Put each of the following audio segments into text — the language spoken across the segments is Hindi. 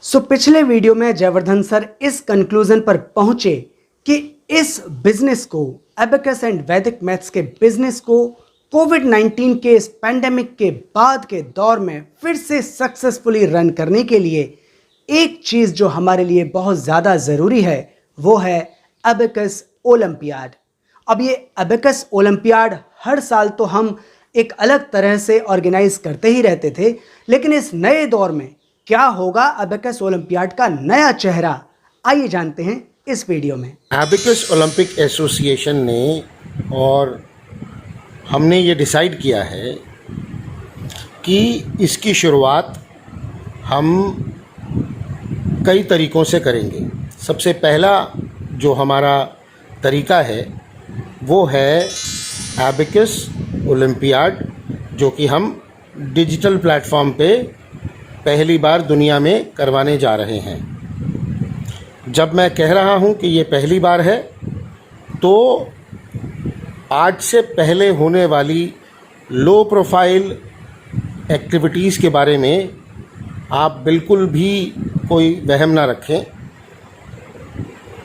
पिछले वीडियो में जयवर्धन सर इस कंक्लूजन पर पहुंचे कि इस बिजनेस को, एबेकस एंड वैदिक मैथ्स के बिजनेस को कोविड-19 के इस पैंडेमिक के बाद के दौर में फिर से सक्सेसफुली रन करने के लिए एक चीज़ जो हमारे लिए बहुत ज़्यादा ज़रूरी है वो है एबेकस ओलंपियाड। अब ये एबेकस ओलंपियाड हर साल तो हम एक अलग तरह से ऑर्गेनाइज करते ही रहते थे, लेकिन इस नए दौर में क्या होगा एबेकस ओलंपियाड का नया चेहरा, आइए जानते हैं इस वीडियो में। एबेकस ओलंपिक एसोसिएशन ने और हमने ये डिसाइड किया है कि इसकी शुरुआत हम कई तरीक़ों से करेंगे। सबसे पहला जो हमारा तरीका है वो है एबेकस ओलंपियाड, जो कि हम डिजिटल प्लेटफॉर्म पे पहली बार दुनिया में करवाने जा रहे हैं। जब मैं कह रहा हूँ कि ये पहली बार है, तो आज से पहले होने वाली लो प्रोफाइल एक्टिविटीज़ के बारे में आप बिल्कुल भी कोई वहम ना रखें।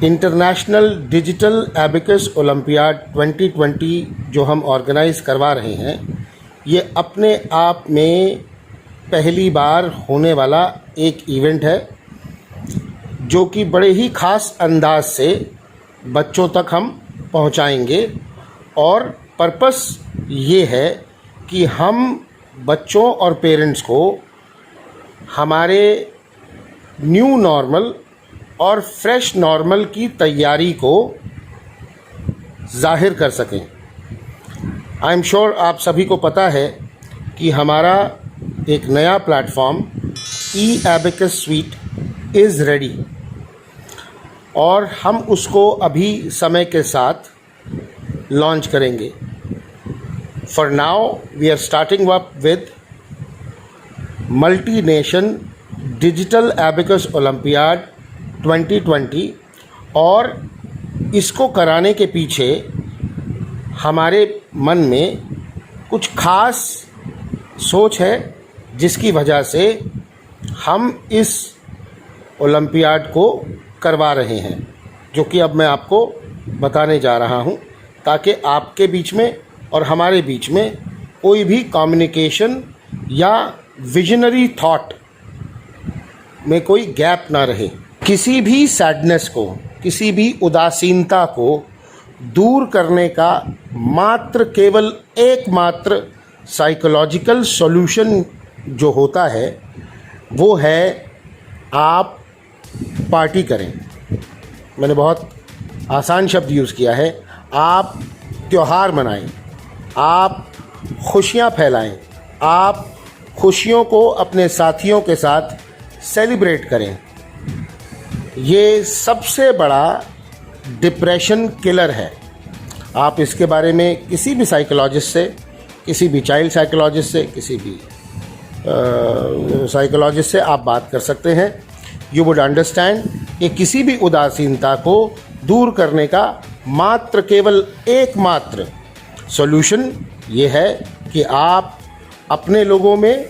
इंटरनेशनल डिजिटल एबेकस ओलंपियाड 2020 जो हम ऑर्गेनाइज़ करवा रहे हैं, ये अपने आप में पहली बार होने वाला एक इवेंट है जो कि बड़े ही ख़ास अंदाज से बच्चों तक हम पहुंचाएंगे। और पर्पस ये है कि हम बच्चों और पेरेंट्स को हमारे न्यू नॉर्मल और फ्रेश नॉर्मल की तैयारी को ज़ाहिर कर सकें। आई एम श्योर आप सभी को पता है कि हमारा एक नया platform e abacus suite is ready, और हम उसको अभी समय के साथ लॉन्च करेंगे। For now we are starting up with multi nation digital abacus olympiad 2020, और इसको कराने के पीछे हमारे मन में कुछ खास सोच है, जिसकी वजह से हम इस ओलंपियाड को करवा रहे हैं, जो कि अब मैं आपको बताने जा रहा हूं, ताकि आपके बीच में और हमारे बीच में कोई भी कम्युनिकेशन या विजनरी थॉट में कोई गैप ना रहे। किसी भी सैडनेस को, किसी भी उदासीनता को दूर करने का केवल एकमात्र साइकोलॉजिकल सॉल्यूशन जो होता है वो है आप पार्टी करें। मैंने बहुत आसान शब्द यूज़ किया है। आप त्यौहार मनाएं, आप खुशियां फैलाएं, आप खुशियों को अपने साथियों के साथ सेलिब्रेट करें। ये सबसे बड़ा डिप्रेशन किलर है। आप इसके बारे में किसी भी साइकोलॉजिस्ट से, किसी भी चाइल्ड साइकोलॉजिस्ट से, किसी भी साइकोलॉजिस्ट से आप बात कर सकते हैं। यू वुड अंडरस्टैंड कि किसी भी उदासीनता को दूर करने का केवल एकमात्र सॉल्यूशन ये है कि आप अपने लोगों में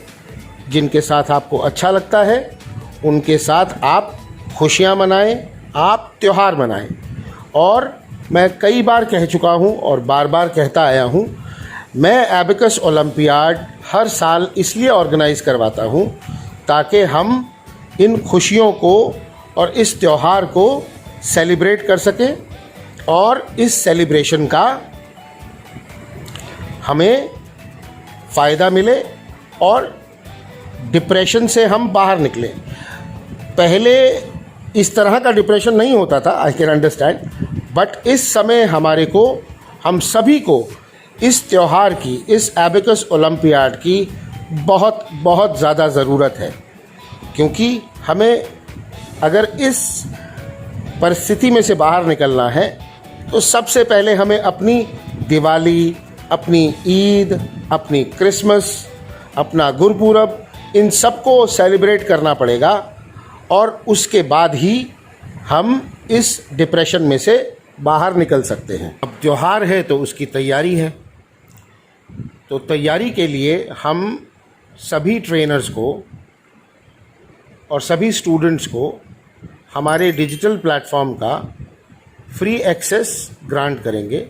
जिनके साथ आपको अच्छा लगता है उनके साथ आप खुशियां मनाएं, आप त्यौहार मनाएं। और मैं कई बार कह चुका हूं और बार बार कहता आया हूं, मैं एबेकस ओलंपियाड हर साल इसलिए ऑर्गेनाइज़ करवाता हूं ताकि हम इन खुशियों को और इस त्यौहार को सेलिब्रेट कर सकें, और इस सेलिब्रेशन का हमें फ़ायदा मिले और डिप्रेशन से हम बाहर निकलें। पहले इस तरह का डिप्रेशन नहीं होता था, आई कैन अंडरस्टैंड, बट इस समय हम सभी को इस त्यौहार की, इस एबेकस ओलंपियाड की बहुत बहुत ज़्यादा ज़रूरत है। क्योंकि हमें अगर इस परिस्थिति में से बाहर निकलना है तो सबसे पहले हमें अपनी दिवाली, अपनी ईद, अपनी क्रिसमस, अपना गुरपुरब, इन सबको सेलिब्रेट करना पड़ेगा, और उसके बाद ही हम इस डिप्रेशन में से बाहर निकल सकते हैं। अब त्यौहार है तो उसकी तैयारी है, तो तैयारी के लिए हम सभी ट्रेनर्स को और सभी स्टूडेंट्स को हमारे डिजिटल प्लेटफॉर्म का फ्री एक्सेस ग्रांट करेंगे।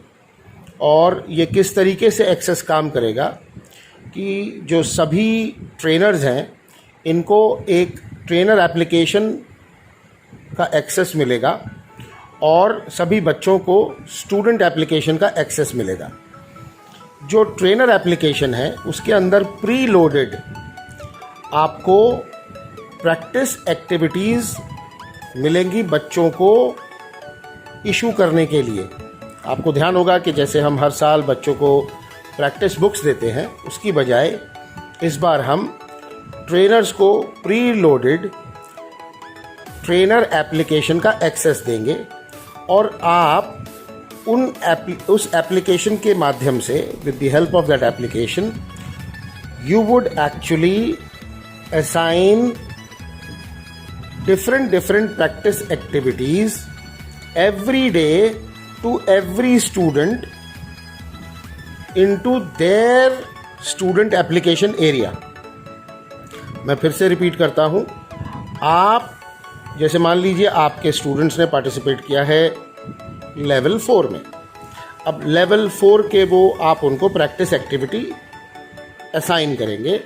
और ये किस तरीके से एक्सेस काम करेगा कि जो सभी ट्रेनर्स हैं इनको एक ट्रेनर एप्लीकेशन का एक्सेस मिलेगा और सभी बच्चों को स्टूडेंट एप्लीकेशन का एक्सेस मिलेगा। जो ट्रेनर एप्लीकेशन है उसके अंदर प्री लोडेड आपको प्रैक्टिस एक्टिविटीज़ मिलेंगी बच्चों को इशू करने के लिए। आपको ध्यान होगा कि जैसे हम हर साल बच्चों को प्रैक्टिस बुक्स देते हैं, उसकी बजाय इस बार हम ट्रेनर्स को प्री लोडेड ट्रेनर एप्लीकेशन का एक्सेस देंगे और आप उस एप्लीकेशन के माध्यम से with the help of that application you would actually assign different practice activities every day to every student into their student application area। मैं फिर से रिपीट करता हूँ, आप जैसे मान लीजिए आपके स्टूडेंट्स ने पार्टिसिपेट किया है लेवल 4 में। अब लेवल 4 के वो आप उनको प्रैक्टिस एक्टिविटी असाइन करेंगे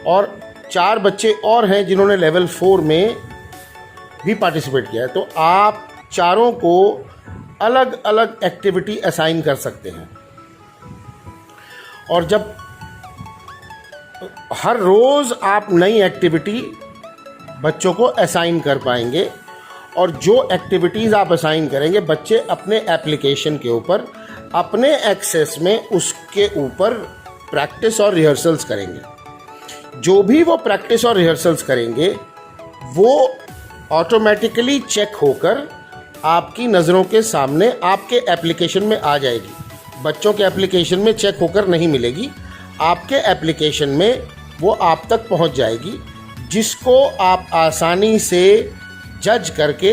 और 4 बच्चे और हैं जिन्होंने लेवल 4 में भी पार्टिसिपेट किया है, तो आप चारों को अलग अलग एक्टिविटी असाइन कर सकते हैं। और जब हर रोज़ आप नई एक्टिविटी बच्चों को असाइन कर पाएंगे और जो एक्टिविटीज़ आप असाइन करेंगे बच्चे अपने एप्लीकेशन के ऊपर अपने एक्सेस में उसके ऊपर प्रैक्टिस और रिहर्सल्स करेंगे। जो भी वो प्रैक्टिस और रिहर्सल्स करेंगे वो ऑटोमेटिकली चेक होकर आपकी नज़रों के सामने आपके एप्लीकेशन में आ जाएगी। बच्चों के एप्लीकेशन में चेक होकर नहीं मिलेगी, आपके एप्लीकेशन में वो आप तक पहुंच जाएगी, जिसको आप आसानी से जज करके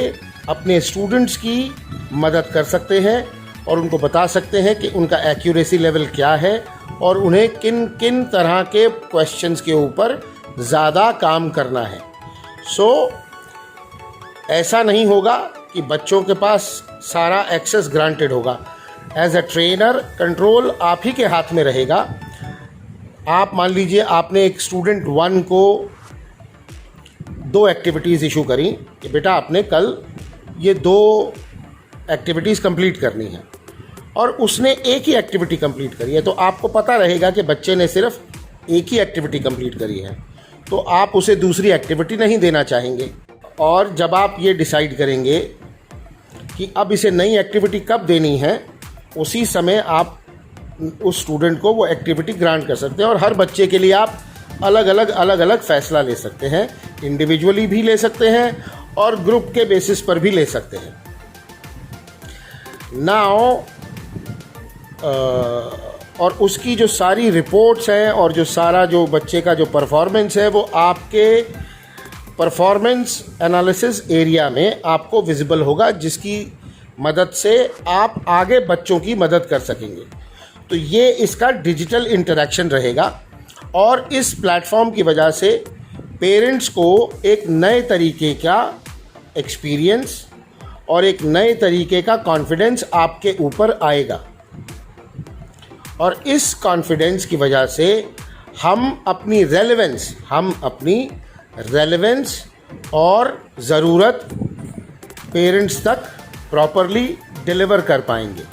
अपने स्टूडेंट्स की मदद कर सकते हैं और उनको बता सकते हैं कि उनका एक्यूरेसी लेवल क्या है और उन्हें किन किन तरह के क्वेश्चंस के ऊपर ज़्यादा काम करना है। ऐसा नहीं होगा कि बच्चों के पास सारा एक्सेस ग्रांटेड होगा। एज अ ट्रेनर कंट्रोल आप ही के हाथ में रहेगा। आप मान लीजिए आपने एक स्टूडेंट 1 को 2 एक्टिविटीज़ इशू करी कि बेटा आपने कल ये 2 एक्टिविटीज़ कंप्लीट करनी है और उसने एक ही एक्टिविटी कंप्लीट करी है, तो आपको पता रहेगा कि बच्चे ने सिर्फ एक ही एक्टिविटी कंप्लीट करी है, तो आप उसे दूसरी एक्टिविटी नहीं देना चाहेंगे। और जब आप ये डिसाइड करेंगे कि अब इसे नई एक्टिविटी कब देनी है, उसी समय आप उस स्टूडेंट को वो एक्टिविटी ग्रांट कर सकते हैं। और हर बच्चे के लिए आप अलग अलग फैसला ले सकते हैं, इंडिविजुअली भी ले सकते हैं और ग्रुप के बेसिस पर भी ले सकते हैं। नाउ और उसकी जो सारी रिपोर्ट्स हैं और जो सारा जो बच्चे का जो परफॉर्मेंस है वो आपके परफॉर्मेंस एनालिसिस एरिया में आपको विजिबल होगा, जिसकी मदद से आप आगे बच्चों की मदद कर सकेंगे। तो ये इसका डिजिटल इंटरेक्शन रहेगा और इस प्लेटफॉर्म की वजह से पेरेंट्स को एक नए तरीके का एक्सपीरियंस और एक नए तरीके का कॉन्फिडेंस आपके ऊपर आएगा। और इस कॉन्फिडेंस की वजह से हम अपनी रेलेवेंस और ज़रूरत पेरेंट्स तक प्रॉपरली डिलीवर कर पाएंगे।